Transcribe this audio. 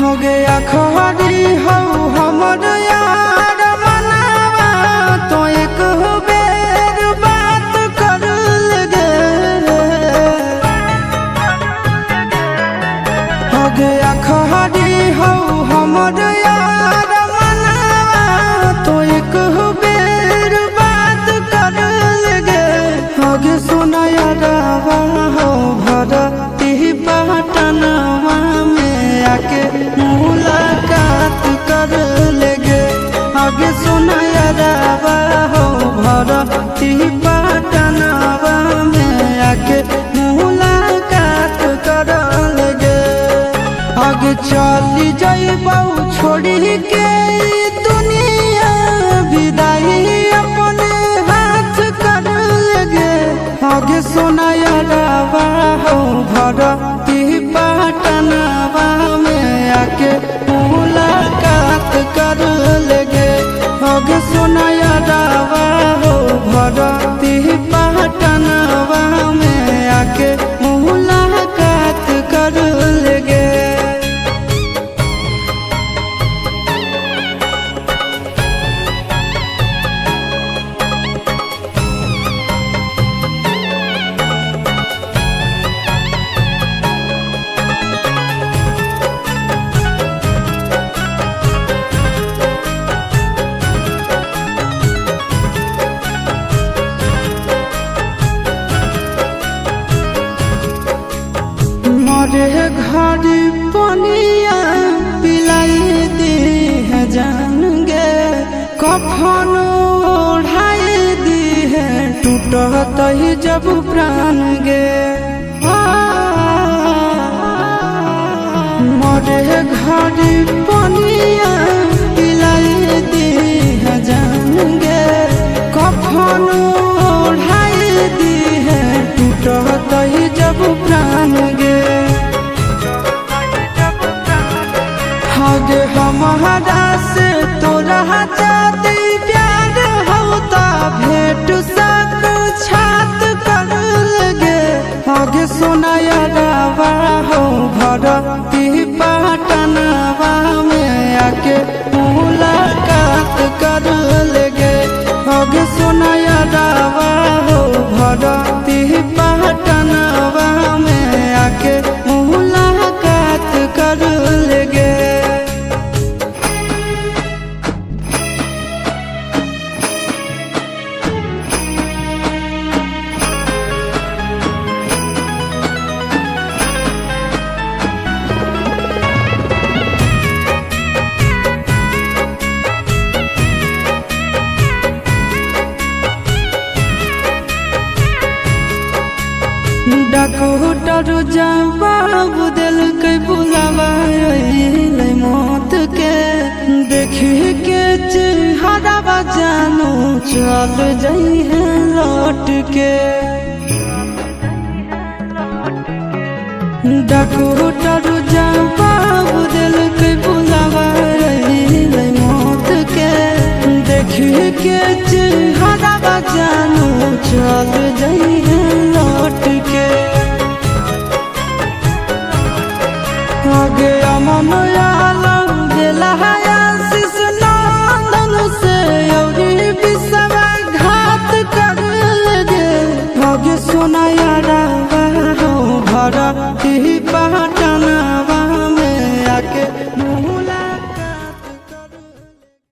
हो गया खरी हो हमर यार मनावा तो एक बेर बात कर लगे। हो गया खरी हो हमर यार मनावा तो एक बेर बात कर लगे। हो गे सुना यारवा हो भरती पटनवा में आके मुलाकात कर लेगे। आगे सुना यारवा हो भरती पटनवा में आके मुलाकात कर लेगे। आगे चली जाइबौ छोड़ी के दुनिया विदाई अपने हाथ कर लेगे। आगे सुना यारवा हो भरती पटनवा में आके मुलाकात कर लेगे। आगे सुना यारवा हो भरती पटनवा में आके मुलाकात कर लेगे। मरे घर पनिया पिलाई दी है जान गे। कफन ओढ़ाई दी है टूटत ही जब प्राण गे। मरे घर पनिया पिलाई दी है जान गे। कफन ओढ़ाई दी है टूटत ही जब प्राण गे। आगे हमारा से तोरा जाती प्यार होता भेंट साक्षात कर लगे। आगे सुना यारवा हो भरती पटनवा में आके मुलाकात कर लेगे। आगे सुना यारवा हो भरती पटनवा में आके मुलाकात कर लेगे। डॉक्टर जवाब दिल के बुलावा मौत के। देखी के चेहरा जानू चल जाई है लौट के। डॉक्टर जवाब दिल के बुलावा मौत के। देखी के चेहरा जानू चल